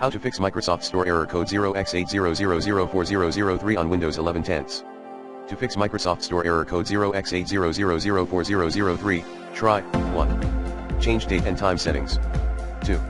How to fix Microsoft Store error code 0x80004003 on Windows 11 tenths. To fix Microsoft Store error code 0x80004003, try 1. Change date and time settings. 2.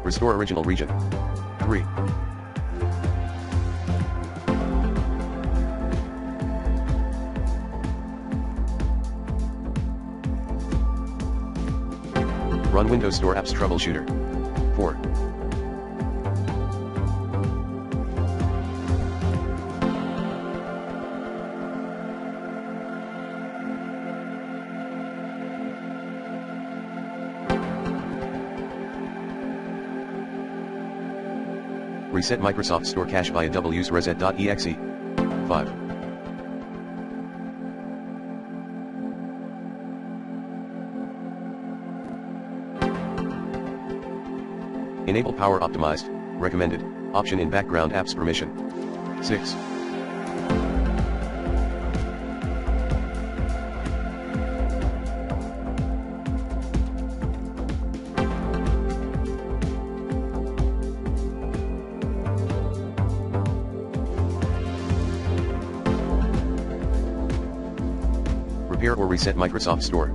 Restore original region. 3. Run Windows Store Apps Troubleshooter. 4. Reset Microsoft Store cache via wuse reset.exe. 5. Enable Power Optimized, recommended, option in background apps permission. 6. Repair or reset Microsoft Store.